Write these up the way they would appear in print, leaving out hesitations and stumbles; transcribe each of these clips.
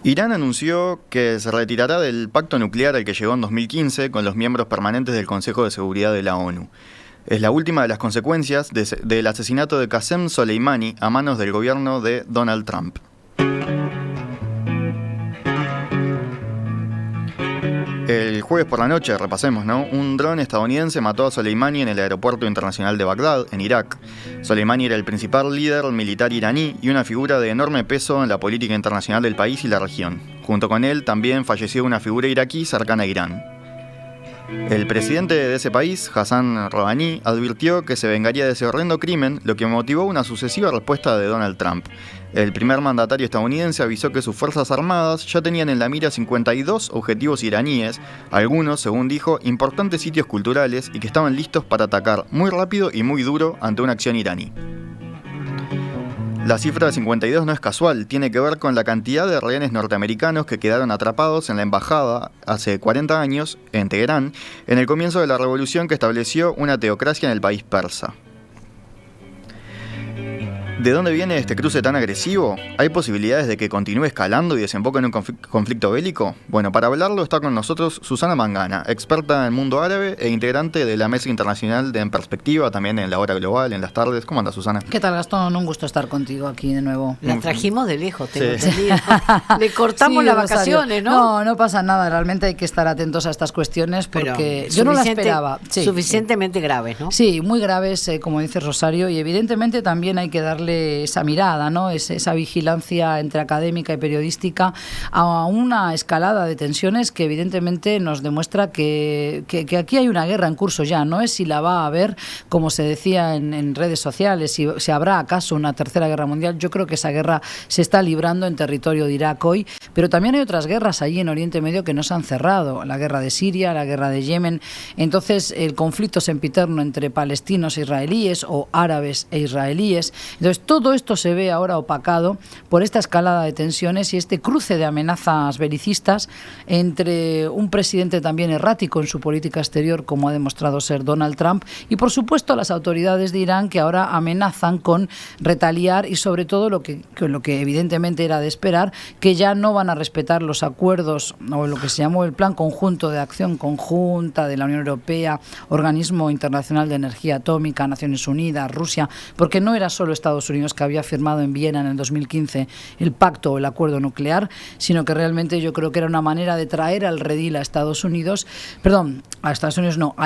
Irán anunció que se retirará del pacto nuclear al que llegó en 2015 con los miembros permanentes del Consejo de Seguridad de la ONU. Es la última de las consecuencias del asesinato de Qasem Soleimani a manos del gobierno de Donald Trump. El jueves por la noche, repasemos, ¿no? Un dron estadounidense mató a Soleimani en el aeropuerto internacional de Bagdad, en Irak. Soleimani era el principal líder militar iraní y una figura de enorme peso en la política internacional del país y la región. Junto con él también falleció una figura iraquí cercana a Irán. El presidente de ese país, Hassan Rouhani, advirtió que se vengaría de ese horrendo crimen, lo que motivó una sucesiva respuesta de Donald Trump. El primer mandatario estadounidense avisó que sus fuerzas armadas ya tenían en la mira 52 objetivos iraníes, algunos, según dijo, importantes sitios culturales y que estaban listos para atacar muy rápido y muy duro ante una acción iraní. La cifra de 52 no es casual, tiene que ver con la cantidad de rehenes norteamericanos que quedaron atrapados en la embajada hace 40 años, en Teherán, en el comienzo de la revolución que estableció una teocracia en el país persa. ¿De dónde viene este cruce tan agresivo? ¿Hay posibilidades de que continúe escalando y desemboque en un conflicto bélico? Bueno, para hablarlo está con nosotros Susana Mangana, experta en el mundo árabe e integrante de la Mesa Internacional de En Perspectiva, también en la Hora Global, en las tardes. ¿Cómo andas, Susana? ¿Qué tal, Gastón? Un gusto estar contigo aquí de nuevo. La trajimos de lejos, tengo entendido. Le cortamos las vacaciones, ¿no? No pasa nada. Realmente hay que estar atentos a estas cuestiones porque yo no la esperaba. Sí, suficientemente graves, ¿no? Sí, muy graves, como dice Rosario, y evidentemente también hay que darle esa mirada, ¿no? Esa vigilancia entre académica y periodística a una escalada de tensiones que evidentemente nos demuestra que aquí hay una guerra en curso ya. No es si la va a haber, como se decía en redes sociales, si habrá acaso una tercera guerra mundial. Yo creo que esa guerra se está librando en territorio de Irak hoy, pero también hay otras guerras allí en Oriente Medio que no se han cerrado. La guerra de Siria, la guerra de Yemen. Entonces el conflicto sempiterno entre palestinos e israelíes o árabes e israelíes. Entonces todo esto se ve ahora opacado por esta escalada de tensiones y este cruce de amenazas belicistas entre un presidente también errático en su política exterior, como ha demostrado ser Donald Trump, y por supuesto las autoridades de Irán, que ahora amenazan con retaliar y sobre todo lo que evidentemente era de esperar, que ya no van a respetar los acuerdos o lo que se llamó el Plan Conjunto de Acción Conjunta de la Unión Europea, Organismo Internacional de Energía Atómica, Naciones Unidas, Rusia, porque no era solo Estados Unidos que había firmado en Viena en el 2015 el pacto o el acuerdo nuclear, sino que realmente yo creo que era una manera de traer al redil a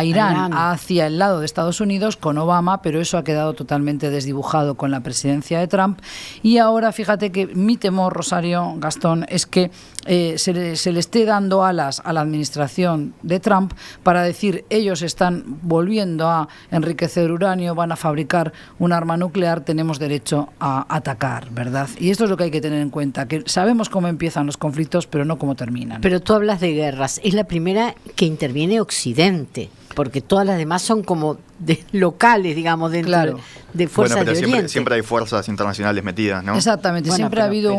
Irán hacia el lado de Estados Unidos con Obama, pero eso ha quedado totalmente desdibujado con la presidencia de Trump. Y ahora fíjate que mi temor, Rosario, Gastón, es que se le esté dando alas a la administración de Trump para decir ellos están volviendo a enriquecer uranio, van a fabricar un arma nuclear, tenemos derecho a atacar, ¿verdad? Y esto es lo que hay que tener en cuenta, que sabemos cómo empiezan los conflictos, pero no cómo terminan. Pero tú hablas de guerras, es la primera que interviene Occidente, porque todas las demás son como locales, digamos, dentro de fuerzas de Oriente. Siempre hay fuerzas internacionales metidas, ¿no? Exactamente, siempre ha habido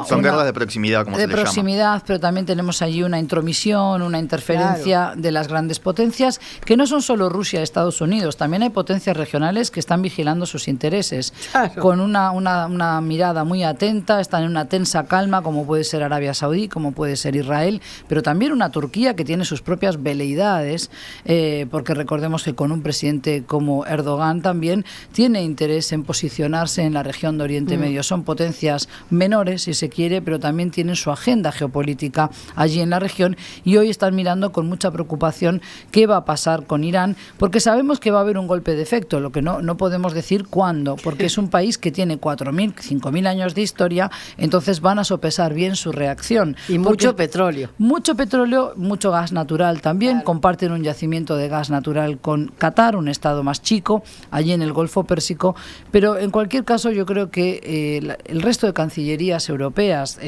Son guerras de proximidad, como se le llama. De proximidad, pero también tenemos allí una intromisión, una interferencia de las grandes potencias, que no son solo Rusia y Estados Unidos, también hay potencias regionales que están vigilando sus intereses, con una mirada muy atenta, están en una tensa calma, como puede ser Arabia Saudí, como puede ser Israel, pero también una Turquía que tiene sus propias veleidades, porque recordemos que con un presidente como Erdogan también tiene interés en posicionarse en la región de Oriente Medio. Son potencias menores, si se quiere, pero también tienen su agenda geopolítica allí en la región y hoy están mirando con mucha preocupación qué va a pasar con Irán, porque sabemos que va a haber un golpe de efecto, lo que no podemos decir cuándo, porque es un país que tiene 4.000, 5.000 años de historia, entonces van a sopesar bien su reacción. Y mucho petróleo. Mucho petróleo, mucho gas natural también, comparten un yacimiento de gas natural con Qatar, un estado más chico, allí en el Golfo Pérsico, pero en cualquier caso yo creo que el resto de cancillerías europeas,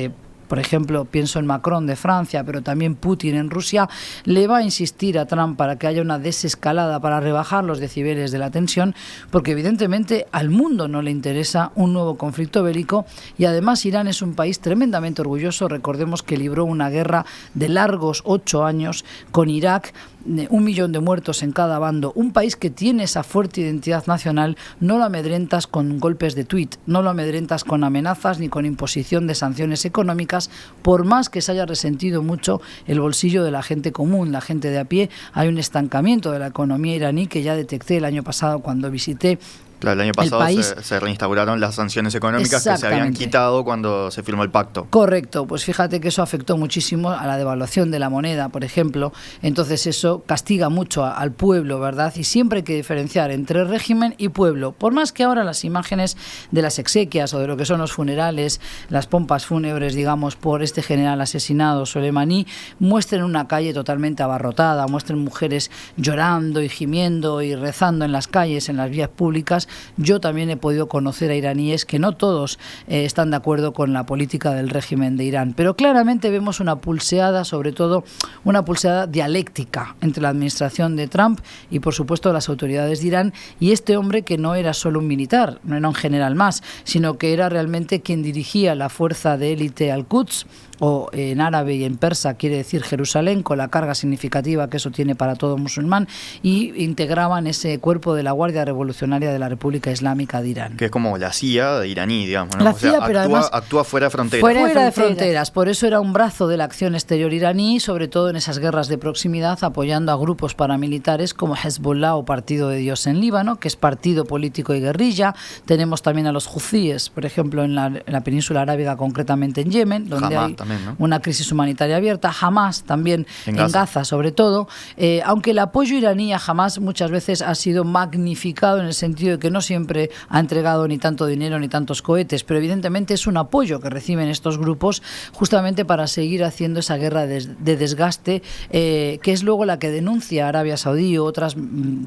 por ejemplo, pienso en Macron de Francia, pero también Putin en Rusia, le va a insistir a Trump para que haya una desescalada, para rebajar los decibeles de la tensión, porque evidentemente al mundo no le interesa un nuevo conflicto bélico y además Irán es un país tremendamente orgulloso. Recordemos que libró una guerra de largos 8 años con Irak, 1 millón de muertos en cada bando, un país que tiene esa fuerte identidad nacional, no lo amedrentas con golpes de tuit, no lo amedrentas con amenazas ni con imposición de sanciones económicas, por más que se haya resentido mucho el bolsillo de la gente común, la gente de a pie. Hay un estancamiento de la economía iraní que ya detecté el año pasado cuando visité. Claro, el año pasado se reinstauraron las sanciones económicas que se habían quitado cuando se firmó el pacto. Correcto, pues fíjate que eso afectó muchísimo a la devaluación de la moneda, por ejemplo. Entonces eso castiga mucho al pueblo, ¿verdad? Y siempre hay que diferenciar entre régimen y pueblo. Por más que ahora las imágenes de las exequias o de lo que son los funerales, las pompas fúnebres, digamos, por este general asesinado, Soleimani, muestren una calle totalmente abarrotada, muestren mujeres llorando y gimiendo y rezando en las calles, en las vías públicas. Yo también he podido conocer a iraníes que no todos están de acuerdo con la política del régimen de Irán, pero claramente vemos una pulseada, sobre todo una pulseada dialéctica entre la administración de Trump y por supuesto las autoridades de Irán, y este hombre que no era solo un militar, no era un general más, sino que era realmente quien dirigía la fuerza de élite al-Quds, o en árabe y en persa quiere decir Jerusalén, con la carga significativa que eso tiene para todo musulmán, y integraban ese cuerpo de la Guardia Revolucionaria de la República Islámica de Irán. Que es como la CIA de iraní, digamos, ¿no? La CIA, pero además actúa fuera de fronteras. Fuera de fronteras. Por eso era un brazo de la acción exterior iraní, sobre todo en esas guerras de proximidad, apoyando a grupos paramilitares como Hezbollah o Partido de Dios en Líbano, que es partido político y guerrilla. Tenemos también a los huthíes, por ejemplo, en la península arábiga, concretamente en Yemen, donde hay también, ¿no? Una crisis humanitaria abierta. Hamas también en Gaza sobre todo, aunque el apoyo iraní a Hamas muchas veces ha sido magnificado en el sentido de que no siempre ha entregado ni tanto dinero ni tantos cohetes, pero evidentemente es un apoyo que reciben estos grupos justamente para seguir haciendo esa guerra de desgaste, que es luego la que denuncia Arabia Saudí u otras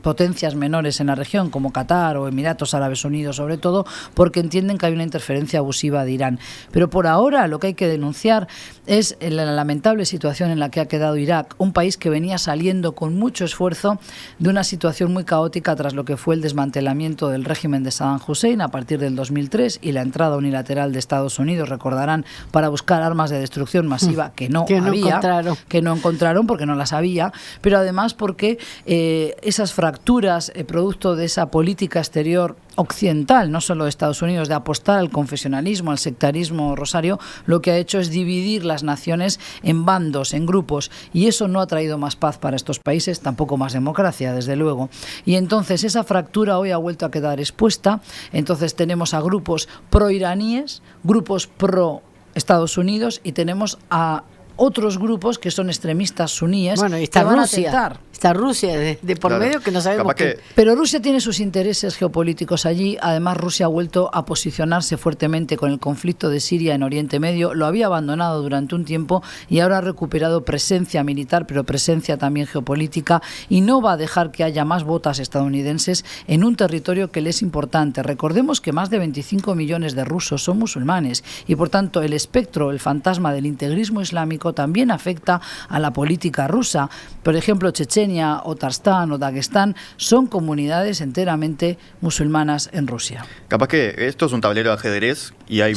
potencias menores en la región como Qatar o Emiratos Árabes Unidos, sobre todo porque entienden que hay una interferencia abusiva de Irán. Pero por ahora lo que hay que denunciar es la lamentable situación en la que ha quedado Irak, un país que venía saliendo con mucho esfuerzo de una situación muy caótica tras lo que fue el desmantelamiento del régimen de Saddam Hussein a partir del 2003 y la entrada unilateral de Estados Unidos, recordarán, para buscar armas de destrucción masiva que no encontraron porque no las había, pero además porque esas fracturas producto de esa política exterior occidental, no solo de Estados Unidos, de apostar al confesionalismo, al sectarismo, Rosario, lo que ha hecho es dividir las naciones en bandos, en grupos, y eso no ha traído más paz para estos países, tampoco más democracia, desde luego. Y entonces esa fractura hoy ha vuelto a quedar expuesta. Entonces tenemos a grupos pro-iraníes, grupos pro-Estados Unidos, y tenemos a otros grupos que son extremistas suníes. Bueno, y está Rusia. Está Rusia de por claro, medio, que no sabemos qué. Pero Rusia tiene sus intereses geopolíticos allí. Además, Rusia ha vuelto a posicionarse fuertemente con el conflicto de Siria en Oriente Medio. Lo había abandonado durante un tiempo y ahora ha recuperado presencia militar, pero presencia también geopolítica, y no va a dejar que haya más botas estadounidenses en un territorio que le es importante. Recordemos que más de 25 millones de rusos son musulmanes y, por tanto, el espectro, el fantasma del integrismo islámico también afecta a la política rusa. Por ejemplo, Chechenia o Tarstán o Dagestán son comunidades enteramente musulmanas en Rusia. Capaz que esto es un tablero de ajedrez y hay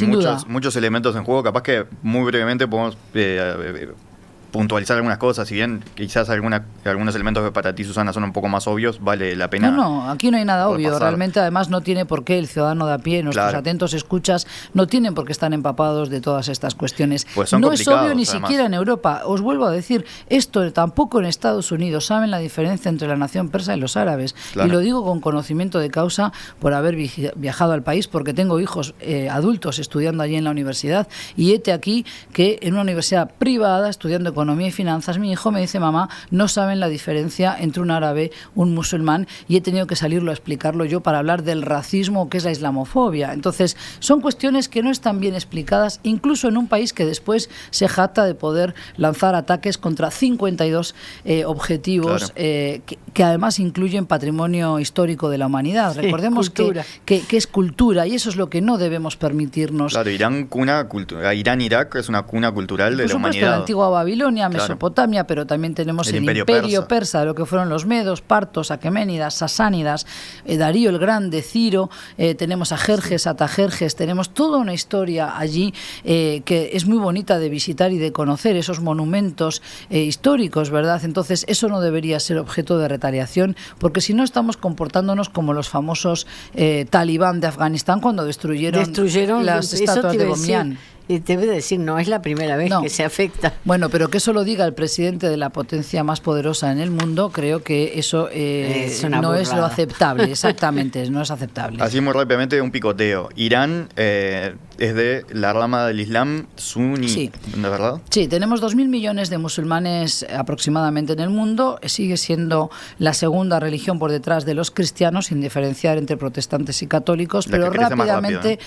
muchos elementos en juego. Capaz que muy brevemente podemos puntualizar algunas cosas, si bien quizás algunos elementos que para ti, Susana, son un poco más obvios, vale la pena. No, aquí no hay nada obvio. Pasar. Realmente, además, no tiene por qué el ciudadano de a pie, nuestros atentos escuchas, no tienen por qué estar empapados de todas estas cuestiones. Pues son no es obvio ni además. Siquiera en Europa. Os vuelvo a decir, esto tampoco en Estados Unidos saben la diferencia entre la nación persa y los árabes. Claro. Y lo digo con conocimiento de causa por haber viajado al país, porque tengo hijos adultos estudiando allí en la universidad, y hete aquí que en una universidad privada, estudiando economía y finanzas, mi hijo me dice: mamá, no saben la diferencia entre un árabe, un musulmán, y he tenido que salirlo a explicarlo yo para hablar del racismo, que es la islamofobia. Entonces, son cuestiones que no están bien explicadas, incluso en un país que después se jacta de poder lanzar ataques contra 52 objetivos, claro, que además incluyen patrimonio histórico de la humanidad. Recordemos que es cultura, y eso es lo que no debemos permitirnos. Claro, Irán-Irak es una cuna cultural de la humanidad. La antigua Babilonia. Babilonia, Mesopotamia, pero también tenemos el Imperio Persa, de lo que fueron los medos, partos, aqueménidas, sasánidas, Darío el Grande, Ciro, tenemos a Jerjes, Atajerjes, tenemos toda una historia allí que es muy bonita de visitar y de conocer, esos monumentos históricos, ¿verdad? Entonces eso no debería ser objeto de retaliación, porque si no estamos comportándonos como los famosos talibán de Afganistán cuando destruyeron las estatuas de Bamiyan. Y te voy a decir, no es la primera vez que se afecta. Bueno, pero que eso lo diga el presidente de la potencia más poderosa en el mundo, creo que eso no es lo aceptable, exactamente, no es aceptable. Así muy rápidamente, un picoteo. Irán es de la rama del Islam suní, ¿de verdad? Sí, tenemos 2.000 millones de musulmanes aproximadamente en el mundo, sigue siendo la segunda religión por detrás de los cristianos, sin diferenciar entre protestantes y católicos, pero rápidamente,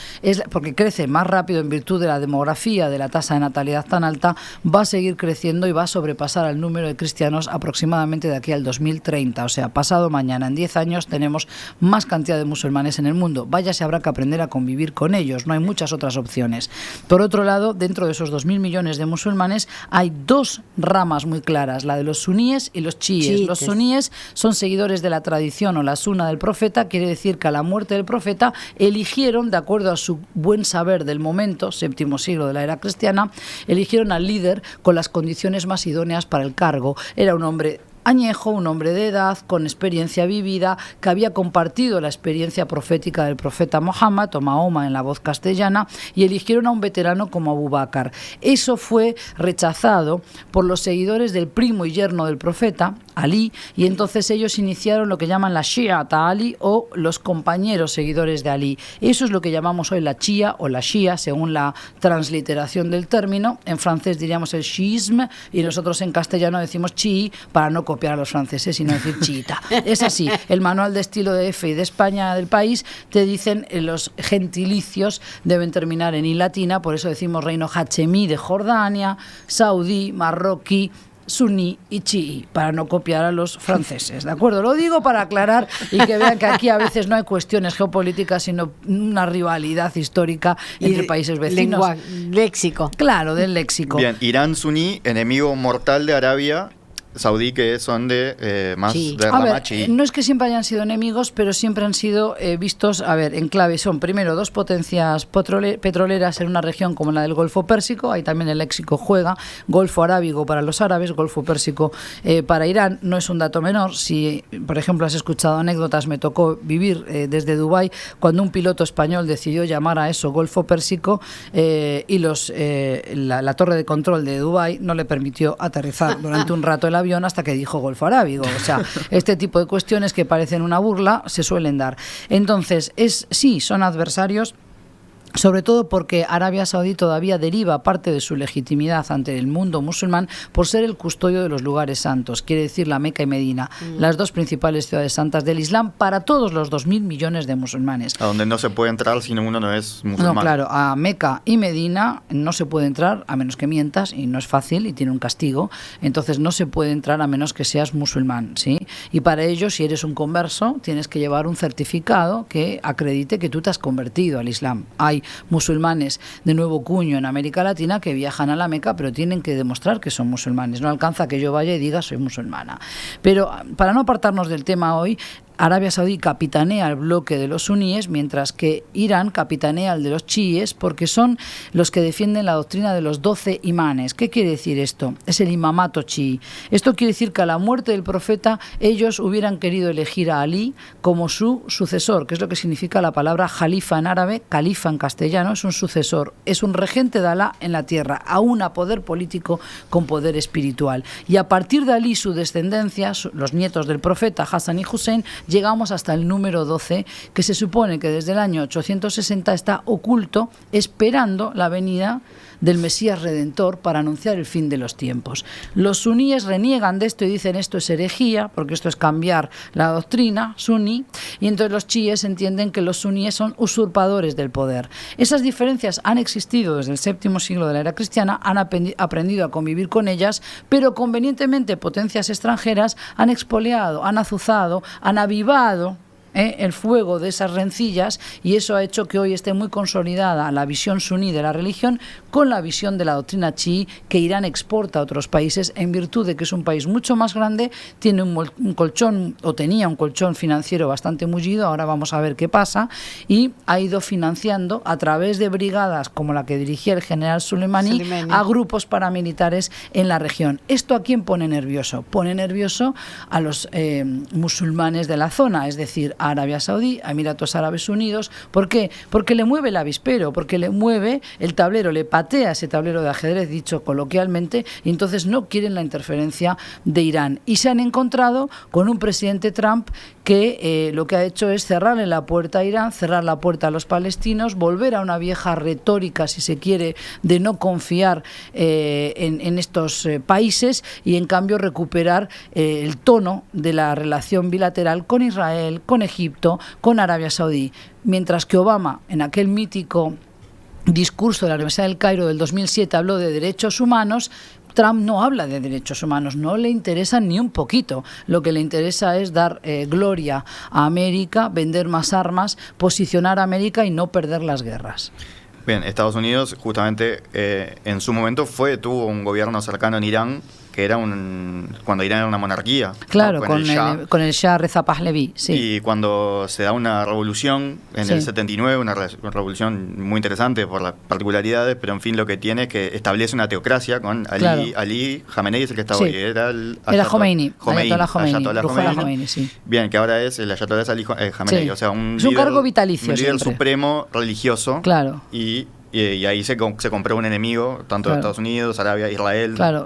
porque crece más rápido en virtud de la demografía, de la tasa de natalidad tan alta, va a seguir creciendo y va a sobrepasar el número de cristianos aproximadamente de aquí al 2030. O sea, pasado mañana, en 10 años, tenemos más cantidad de musulmanes en el mundo. Vaya, se habrá que aprender a convivir con ellos. No hay muchas otras opciones. Por otro lado, dentro de esos 2.000 millones de musulmanes, hay dos ramas muy claras, la de los suníes y los chiíes. Los suníes son seguidores de la tradición o la suna del profeta, quiere decir que a la muerte del profeta eligieron, de acuerdo a su buen saber del momento, séptimo siglo de la era cristiana, eligieron al líder con las condiciones más idóneas para el cargo. Era un hombre añejo, un hombre de edad, con experiencia vivida, que había compartido la experiencia profética del profeta Mohammed, o Mahoma en la voz castellana, y eligieron a un veterano como Abu Bakr. Eso fue rechazado por los seguidores del primo y yerno del profeta, Ali, y entonces ellos iniciaron lo que llaman la Shia Ali, o los compañeros seguidores de Ali. Eso es lo que llamamos hoy la Shia o la Shia, según la transliteración del término. En francés diríamos el chiisme, y nosotros en castellano decimos chi, para no copiar a los franceses, sino decir chiita. Es así, el manual de estilo de F y de España del país te dicen los gentilicios deben terminar en i latina, por eso decimos reino hachemí de Jordania, saudí, marroquí, suní y chií, para no copiar a los franceses, ¿de acuerdo? Lo digo para aclarar y que vean que aquí a veces no hay cuestiones geopolíticas, sino una rivalidad histórica entre países vecinos. Lengua, léxico. Claro, del léxico. Bien, Irán suní, enemigo mortal de Arabia Saudí, que son de más de rama chií. No es que siempre hayan sido enemigos, pero siempre han sido vistos, en clave. Son primero dos potencias petroleras en una región como la del Golfo Pérsico, ahí también el léxico juega, Golfo Arábigo para los árabes, Golfo Pérsico para Irán. No es un dato menor. Si, por ejemplo, has escuchado anécdotas, me tocó vivir desde Dubái cuando un piloto español decidió llamar a eso Golfo Pérsico y la torre de control de Dubái no le permitió aterrizar durante un rato el avión hasta que dijo Golfo Arábigo. O sea, este tipo de cuestiones que parecen una burla se suelen dar. Entonces, sí, son adversarios, sobre todo porque Arabia Saudí todavía deriva parte de su legitimidad ante el mundo musulmán por ser el custodio de los lugares santos, quiere decir la Meca y Medina, las dos principales ciudades santas del Islam para todos los 2.000 millones de musulmanes. A donde no se puede entrar si uno no es musulmán. No, claro, a Meca y Medina no se puede entrar a menos que mientas, y no es fácil y tiene un castigo, entonces no se puede entrar a menos que seas musulmán, ¿sí? Y para ello, si eres un converso, tienes que llevar un certificado que acredite que tú te has convertido al Islam. Hay musulmanes de nuevo cuño en América Latina que viajan a la Meca, pero tienen que demostrar que son musulmanes. No alcanza que yo vaya y diga soy musulmana. Pero para no apartarnos del tema hoy, Arabia Saudí capitanea el bloque de los suníes, mientras que Irán capitanea el de los chiíes, porque son los que defienden la doctrina de los 12 imanes. ¿Qué quiere decir esto? Es el imamato chií. Esto quiere decir que a la muerte del profeta ellos hubieran querido elegir a Ali como su sucesor, que es lo que significa la palabra jalifa en árabe, califa en castellano, es un sucesor, es un regente de Alá en la tierra, aún a poder político con poder espiritual. Y a partir de Ali, su descendencia, los nietos del profeta Hassan y Hussein, llegamos hasta el número 12, que se supone que desde el año 860 está oculto, esperando la venida del Mesías Redentor para anunciar el fin de los tiempos. Los suníes reniegan de esto y dicen esto es herejía, porque esto es cambiar la doctrina suní, y entonces los chiíes entienden que los suníes son usurpadores del poder. Esas diferencias han existido desde el séptimo siglo de la era cristiana, han aprendido a convivir con ellas, pero convenientemente potencias extranjeras han expoliado, han azuzado, han avivado el fuego de esas rencillas, y eso ha hecho que hoy esté muy consolidada la visión suní de la religión con la visión de la doctrina chií que Irán exporta a otros países en virtud de que es un país mucho más grande, tiene un colchón, o tenía un colchón financiero bastante mullido, ahora vamos a ver qué pasa, y ha ido financiando a través de brigadas como la que dirigía el general Soleimani a grupos paramilitares en la región. ¿Esto a quién pone nervioso? Pone nervioso a los musulmanes de la zona, es decir, a Arabia Saudí, a Emiratos Árabes Unidos. ¿Por qué? Porque le mueve el avispero, porque le mueve el tablero, le patea ese tablero de ajedrez, dicho coloquialmente, y entonces no quieren la interferencia de Irán. Y se han encontrado con un presidente Trump que lo que ha hecho es cerrarle la puerta a Irán, cerrar la puerta a los palestinos, volver a una vieja retórica, si se quiere, de no confiar en estos países, y en cambio recuperar el tono de la relación bilateral con Israel, con Egipto, con Arabia Saudí. Mientras que Obama, en aquel mítico discurso de la Universidad del Cairo del 2007, habló de derechos humanos, Trump no habla de derechos humanos, no le interesa ni un poquito. Lo que le interesa es dar gloria a América, vender más armas, posicionar a América y no perder las guerras. Bien, Estados Unidos justamente en su momento tuvo un gobierno cercano en Irán, que era cuando Irán era una monarquía. Claro, ¿no? con el Shah Reza Pahlavi, sí. Y cuando se da una revolución en el 79, una revolución muy interesante por las particularidades, pero en fin lo que tiene es que establece una teocracia con Ali Khamenei, es el que estaba hoy. Era Khomeini, Ayatollah Khomeini, sí. Bien, que ahora es el Ayatollah Ali Khamenei, sí. O sea, es un cargo vitalicio, un líder supremo religioso. Claro. Y ahí se compró un enemigo, tanto de Estados Unidos, Arabia, Israel. Claro,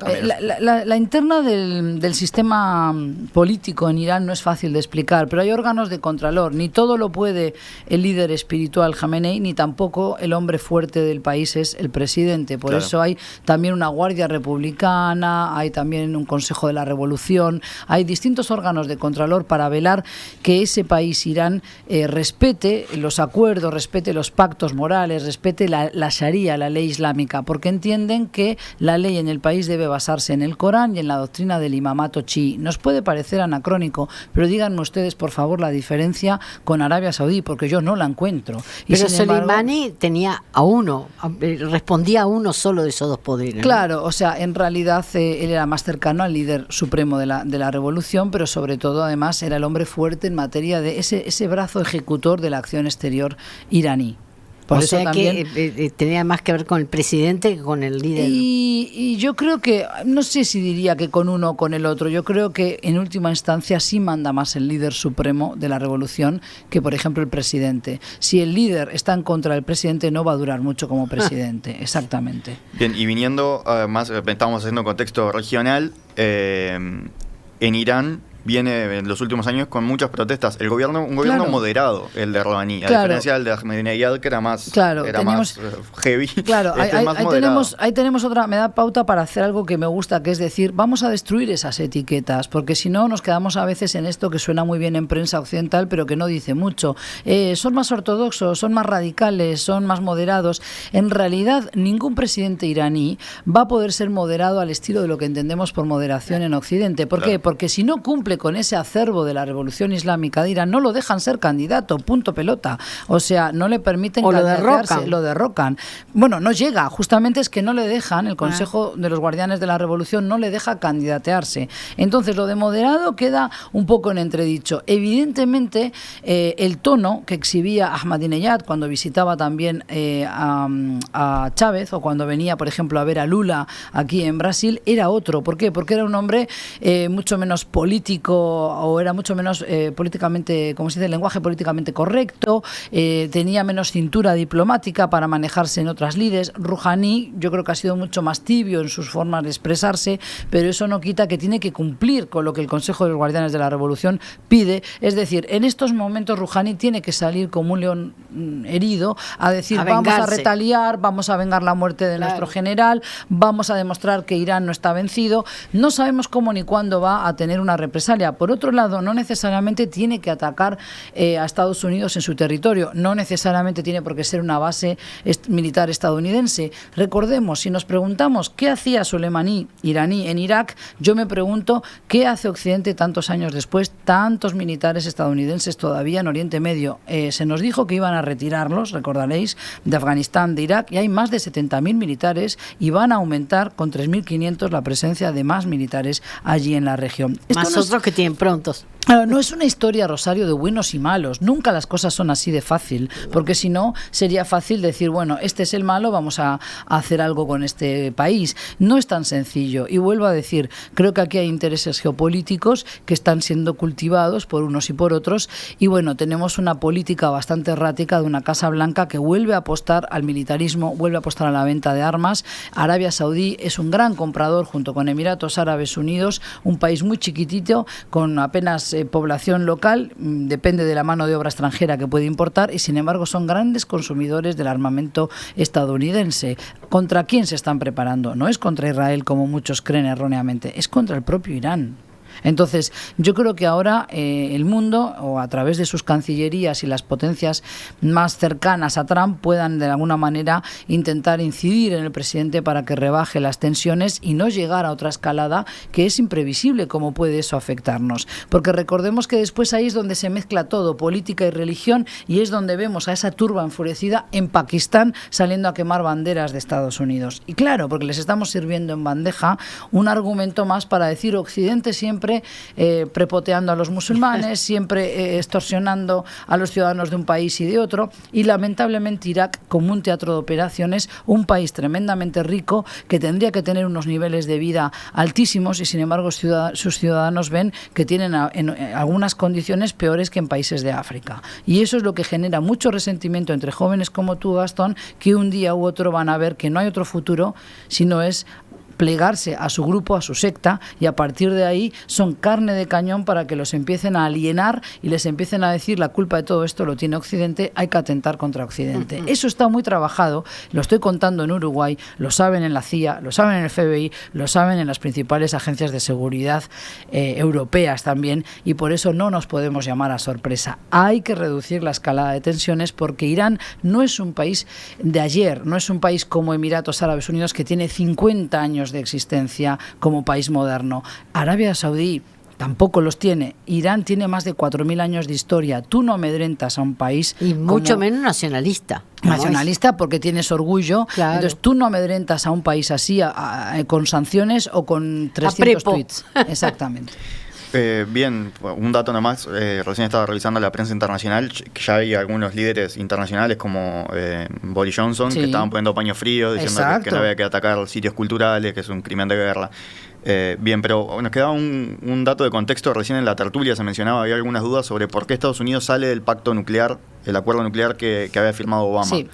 la interna del sistema político en Irán no es fácil de explicar, pero hay órganos de contralor. Ni todo lo puede el líder espiritual Khamenei, ni tampoco el hombre fuerte del país es el presidente. Por eso hay también una guardia republicana, hay también un consejo de la revolución, hay distintos órganos de contralor para velar que ese país, Irán, respete los acuerdos, respete los pactos morales, respete la Sharia, la ley islámica, porque entienden que la ley en el país debe basarse en el Corán y en la doctrina del imamato chií. Nos puede parecer anacrónico, pero díganme ustedes, por favor, la diferencia con Arabia Saudí, porque yo no la encuentro. Pero Soleimani tenía a uno, respondía a uno solo de esos dos poderes. Claro, ¿no? O sea, en realidad él era más cercano al líder supremo de la revolución, pero sobre todo, además, era el hombre fuerte en materia de ese brazo ejecutor de la acción exterior iraní. Por eso también, que tenía más que ver con el presidente que con el líder. Y yo creo que, no sé si diría que con uno o con el otro, yo creo que en última instancia sí manda más el líder supremo de la revolución que, por ejemplo, el presidente. Si el líder está en contra del presidente, no va a durar mucho como presidente, exactamente. Bien, y viniendo más, estamos haciendo un contexto regional, en Irán viene en los últimos años con muchas protestas. Un gobierno moderado, el de Rouhani, a diferencia del de Ahmadinejad, que era más, más heavy. Claro, ahí tenemos otra, me da pauta para hacer algo que me gusta, que es decir, vamos a destruir esas etiquetas, porque si no nos quedamos a veces en esto que suena muy bien en prensa occidental, pero que no dice mucho. Son más ortodoxos, son más radicales, son más moderados. En realidad, ningún presidente iraní va a poder ser moderado al estilo de lo que entendemos por moderación en Occidente. ¿Por qué? Porque si no cumple con ese acervo de la revolución islámica de Irán, no lo dejan ser candidato, punto pelota. O sea, no le permiten candidatearse, lo derrocan. Bueno, no llega, justamente es que no le dejan, el Consejo de los Guardianes de la Revolución no le deja candidatearse. Entonces, lo de moderado queda un poco en entredicho. Evidentemente, el tono que exhibía Ahmadinejad cuando visitaba también a Chávez, o cuando venía, por ejemplo, a ver a Lula aquí en Brasil, era otro. ¿Por qué? Porque era un hombre mucho menos político, o era mucho menos políticamente, como se dice, el lenguaje políticamente correcto, tenía menos cintura diplomática para manejarse en otras lides. Rouhani yo creo que ha sido mucho más tibio en sus formas de expresarse, pero eso no quita que tiene que cumplir con lo que el Consejo de los Guardianes de la Revolución pide. Es decir, en estos momentos Rouhani tiene que salir como un león herido a decir, vamos a retaliar, vamos a vengar la muerte de nuestro general, vamos a demostrar que Irán no está vencido. No sabemos cómo ni cuándo va a tener una represalia represalia. Por otro lado, no necesariamente tiene que atacar a Estados Unidos en su territorio, no necesariamente tiene por qué ser una base militar estadounidense. Recordemos, si nos preguntamos qué hacía Soleimani iraní en Irak, yo me pregunto qué hace Occidente tantos años después, tantos militares estadounidenses todavía en Oriente Medio. Se nos dijo que iban a retirarlos, recordaréis, de Afganistán, de Irak, y hay más de 70.000 militares y van a aumentar con 3.500 la presencia de más militares allí en la región. Más otros que tienen prontos. No es una historia, Rosario, de buenos y malos. Nunca las cosas son así de fácil, porque si no, sería fácil decir, bueno, este es el malo, vamos a hacer algo con este país. No es tan sencillo. Y vuelvo a decir, creo que aquí hay intereses geopolíticos que están siendo cultivados por unos y por otros. Y bueno, tenemos una política bastante errática de una Casa Blanca que vuelve a apostar al militarismo, vuelve a apostar a la venta de armas. Arabia Saudí es un gran comprador junto con Emiratos Árabes Unidos, un país muy chiquitito, con apenas población local, depende de la mano de obra extranjera que puede importar, y sin embargo son grandes consumidores del armamento estadounidense. ¿Contra quién se están preparando? No es contra Israel, como muchos creen erróneamente, es contra el propio Irán. Entonces, yo creo que ahora el mundo, o a través de sus cancillerías y las potencias más cercanas a Trump, puedan de alguna manera intentar incidir en el presidente para que rebaje las tensiones y no llegar a otra escalada que es imprevisible cómo puede eso afectarnos. Porque recordemos que después ahí es donde se mezcla todo, política y religión, y es donde vemos a esa turba enfurecida en Pakistán saliendo a quemar banderas de Estados Unidos. Y claro, porque les estamos sirviendo en bandeja un argumento más para decir Occidente siempre prepoteando a los musulmanes, siempre extorsionando a los ciudadanos de un país y de otro, y lamentablemente Irak como un teatro de operaciones, un país tremendamente rico que tendría que tener unos niveles de vida altísimos y sin embargo sus ciudadanos ven que tienen en algunas condiciones peores que en países de África, y eso es lo que genera mucho resentimiento entre jóvenes como tú, Gastón, que un día u otro van a ver que no hay otro futuro si no es plegarse a su grupo, a su secta, y a partir de ahí son carne de cañón para que los empiecen a alienar y les empiecen a decir la culpa de todo esto lo tiene Occidente, hay que atentar contra Occidente. Eso está muy trabajado, lo estoy contando en Uruguay, lo saben en la CIA, lo saben en el FBI, lo saben en las principales agencias de seguridad europeas también, y por eso no nos podemos llamar a sorpresa. Hay que reducir la escalada de tensiones porque Irán no es un país de ayer, no es un país como Emiratos Árabes Unidos que tiene 50 años de existencia como país moderno. Arabia Saudí tampoco los tiene. Irán tiene más de 4.000 años de historia. Tú no amedrentas a un país... Y mucho menos nacionalista. Nacionalista porque tienes orgullo. Claro. Entonces tú no amedrentas a un país así con sanciones o con 300 tweets. Exactamente. Bien, un dato nomás, recién estaba revisando la prensa internacional, que ya hay algunos líderes internacionales como Boris Johnson, sí, que estaban poniendo paños fríos, diciendo que no había que atacar sitios culturales, que es un crimen de guerra. Bien, pero nos quedaba un dato de contexto. Recién en la tertulia se mencionaba, había algunas dudas sobre por qué Estados Unidos sale del pacto nuclear, el acuerdo nuclear que había firmado Obama. Sí.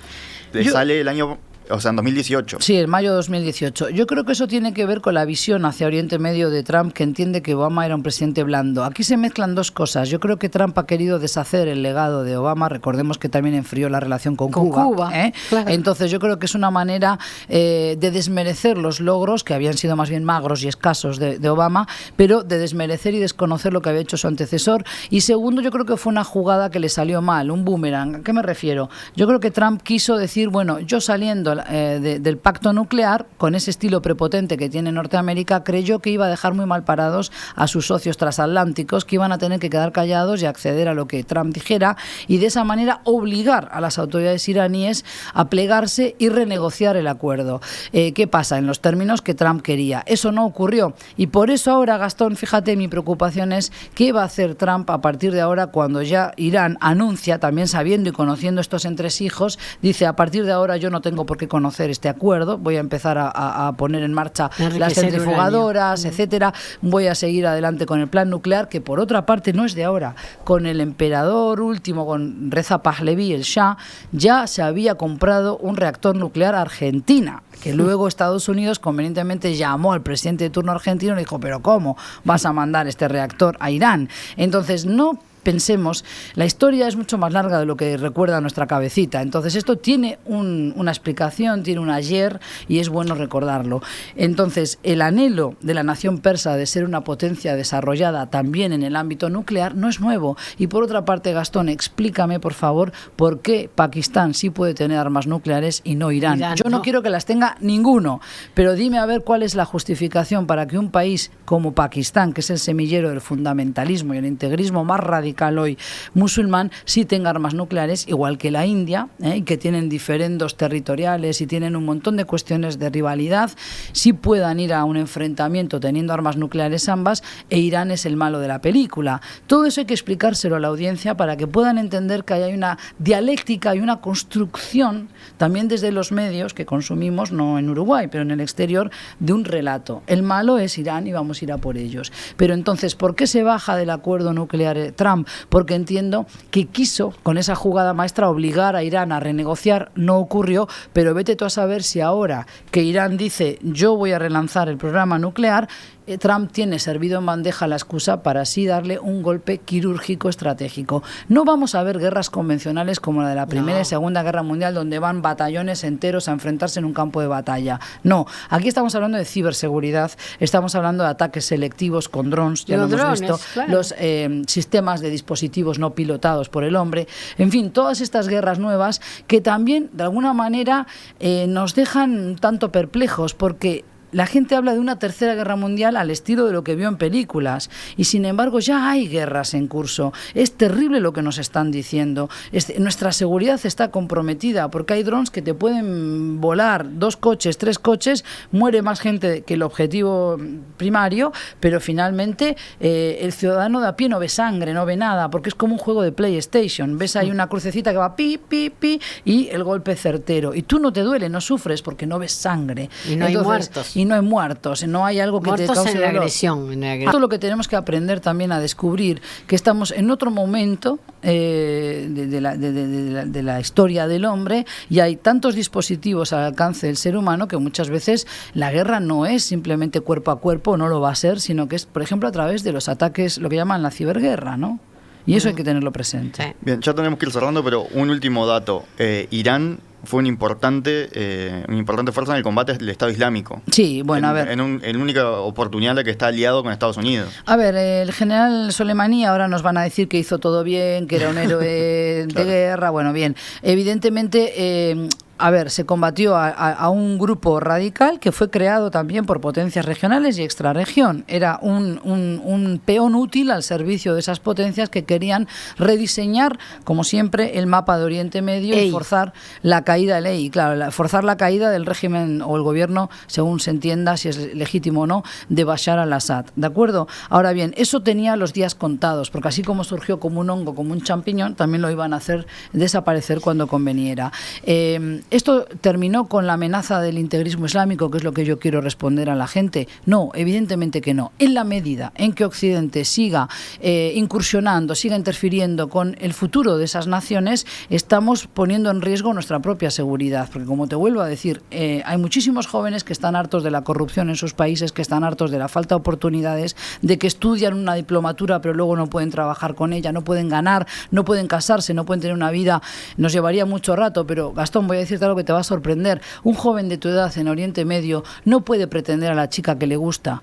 Sale el año... O sea, en 2018. Sí, en mayo de 2018. Yo creo que eso tiene que ver con la visión hacia Oriente Medio de Trump, que entiende que Obama era un presidente blando. Aquí se mezclan dos cosas. Yo creo que Trump ha querido deshacer el legado de Obama. Recordemos que también enfrió la relación con Cuba. Claro. Entonces yo creo que es una manera de desmerecer los logros, que habían sido más bien magros y escasos de Obama, pero de desmerecer y desconocer lo que había hecho su antecesor. Y segundo, yo creo que fue una jugada que le salió mal, un boomerang. ¿A qué me refiero? Yo creo que Trump quiso decir, bueno, yo saliendo del pacto nuclear, con ese estilo prepotente que tiene Norteamérica, creyó que iba a dejar muy mal parados a sus socios transatlánticos, que iban a tener que quedar callados y acceder a lo que Trump dijera, y de esa manera obligar a las autoridades iraníes a plegarse y renegociar el acuerdo. ¿Qué pasa? En los términos que Trump quería. Eso no ocurrió, y por eso ahora, Gastón, fíjate, mi preocupación es qué va a hacer Trump a partir de ahora, cuando ya Irán anuncia, también sabiendo y conociendo estos entresijos, dice, a partir de ahora yo no tengo por qué conocer este acuerdo, voy a empezar a poner en marcha las centrifugadoras, etcétera, voy a seguir adelante con el plan nuclear, que por otra parte no es de ahora. Con el emperador último, con Reza Pahlaví, el Shah, ya se había comprado un reactor nuclear a Argentina, que luego Estados Unidos convenientemente llamó al presidente de turno argentino y le dijo, pero ¿cómo vas a mandar este reactor a Irán? Entonces no pensemos, la historia es mucho más larga de lo que recuerda nuestra cabecita. Entonces esto tiene una explicación, tiene un ayer y es bueno recordarlo. Entonces el anhelo de la nación persa de ser una potencia desarrollada también en el ámbito nuclear no es nuevo. Y por otra parte, Gastón, explícame por favor por qué Pakistán sí puede tener armas nucleares y no Irán. Yo no quiero que las tenga ninguno, pero dime a ver cuál es la justificación para que un país como Pakistán, que es el semillero del fundamentalismo y el integrismo más radical hoy musulmán, sí tenga armas nucleares, igual que la India, que tienen diferendos territoriales y tienen un montón de cuestiones de rivalidad, sí puedan ir a un enfrentamiento teniendo armas nucleares ambas, e Irán es el malo de la película. Todo eso hay que explicárselo a la audiencia para que puedan entender que hay una dialéctica y una construcción también desde los medios que consumimos, no en Uruguay, pero en el exterior, de un relato. El malo es Irán y vamos a ir a por ellos. Pero entonces, ¿por qué se baja del acuerdo nuclear Trump? Porque entiendo que quiso, con esa jugada maestra, obligar a Irán a renegociar. No ocurrió, pero vete tú a saber si ahora que Irán dice yo voy a relanzar el programa nuclear, Trump tiene servido en bandeja la excusa para así darle un golpe quirúrgico estratégico. No vamos a ver guerras convencionales como la de la Primera y Segunda Guerra Mundial, donde van batallones enteros a enfrentarse en un campo de batalla. No, aquí estamos hablando de ciberseguridad, estamos hablando de ataques selectivos con drones, ya lo hemos visto, claro. Los sistemas de dispositivos no pilotados por el hombre, en fin, todas estas guerras nuevas que también, de alguna manera, nos dejan un tanto perplejos, porque la gente habla de una tercera guerra mundial al estilo de lo que vio en películas y sin embargo ya hay guerras en curso. Es terrible lo que nos están diciendo. Nuestra seguridad está comprometida porque hay drones que te pueden volar 2 coches, 3 coches, muere más gente que el objetivo primario, pero finalmente el ciudadano de a pie no ve sangre, no ve nada, porque es como un juego de PlayStation. Ves ahí una crucecita que va pi, pi, pi y el golpe certero. Y tú no te duele, no sufres porque no ves sangre. Y no hay muertos. Y no hay muertos, no hay algo que muertos te cause en la dolor. agresión. Esto es lo que tenemos que aprender también a descubrir, que estamos en otro momento de la historia del hombre y hay tantos dispositivos al alcance del ser humano que muchas veces la guerra no es simplemente cuerpo a cuerpo, no lo va a ser, sino que es, por ejemplo, a través de los ataques, lo que llaman la ciberguerra, ¿no? Y eso hay que tenerlo presente. Sí. Bien, ya tenemos que ir cerrando, pero un último dato. Irán fue una importante fuerza en el combate del Estado Islámico. Sí, bueno, a ver. En única oportunidad en la que está aliado con Estados Unidos. A ver, el general Soleimani ahora nos van a decir que hizo todo bien, que era un héroe Claro. de guerra. Bueno, bien. Evidentemente, a ver, se combatió a un grupo radical que fue creado también por potencias regionales y extrarregión. Era un peón útil al servicio de esas potencias que querían rediseñar, como siempre, el mapa de Oriente Medio y forzar la caída forzar la caída del régimen o el gobierno, según se entienda si es legítimo o no, de Bashar al-Assad. ¿De acuerdo? Ahora bien, eso tenía los días contados, porque así como surgió como un hongo, como un champiñón, también lo iban a hacer desaparecer cuando conveniera. ¿Esto terminó con la amenaza del integrismo islámico, que es lo que yo quiero responder a la gente? No, evidentemente que no. En la medida en que Occidente siga incursionando, siga interfiriendo con el futuro de esas naciones, estamos poniendo en riesgo nuestra propia seguridad. Porque, como te vuelvo a decir, hay muchísimos jóvenes que están hartos de la corrupción en sus países, que están hartos de la falta de oportunidades, de que estudian una diplomatura pero luego no pueden trabajar con ella, no pueden ganar, no pueden casarse, no pueden tener una vida. Nos llevaría mucho rato, pero Gastón, voy a decirte algo que te va a sorprender. Un joven de tu edad en Oriente Medio no puede pretender a la chica que le gusta,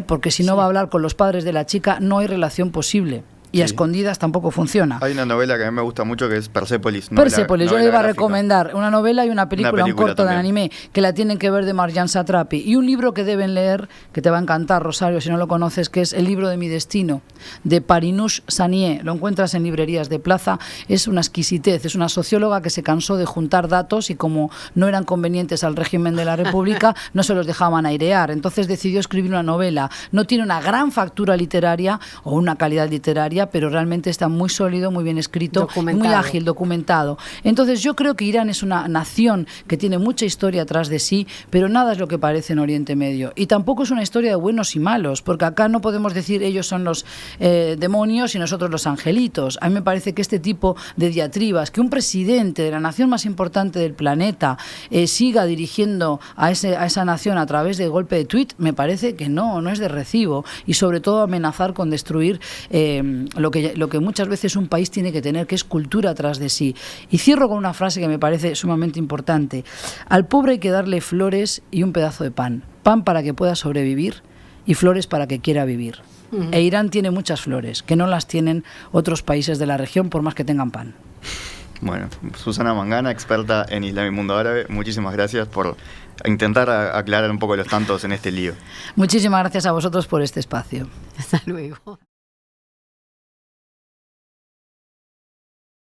porque si no va a hablar con los padres de la chica, no hay relación posible. Y a escondidas tampoco funciona. Hay una novela que a mí me gusta mucho que es Persépolis. Persépolis, yo le iba a recomendar una novela y una película un corto también. de anime que la tienen que ver de Marjan Satrapi. Y un libro que deben leer, que te va a encantar, Rosario, si no lo conoces, que es El libro de mi destino, de Parinush Sanié. Lo encuentras en librerías de plaza. Es una exquisitez. Es una socióloga que se cansó de juntar datos y como no eran convenientes al régimen de la República, no se los dejaban airear. Entonces decidió escribir una novela. No tiene una gran factura literaria o una calidad literaria, pero realmente está muy sólido, muy bien escrito, muy ágil, documentado. Entonces yo creo que Irán es una nación que tiene mucha historia atrás de sí, pero nada es lo que parece en Oriente Medio. Y tampoco es una historia de buenos y malos, porque acá no podemos decir ellos son los demonios y nosotros los angelitos. A mí me parece que este tipo de diatribas, que un presidente de la nación más importante del planeta siga dirigiendo a esa nación a través de golpe de tuit, me parece que no es de recibo. Y sobre todo amenazar con destruir lo que muchas veces un país tiene que tener, que es cultura tras de sí. Y cierro con una frase que me parece sumamente importante. Al pobre hay que darle flores y un pedazo de pan. Pan para que pueda sobrevivir y flores para que quiera vivir. E Irán tiene muchas flores, que no las tienen otros países de la región por más que tengan pan. Bueno, Susana Mangana, experta en Islam y mundo árabe, muchísimas gracias por intentar aclarar un poco los tantos en este lío. Muchísimas gracias a vosotros por este espacio. Hasta luego.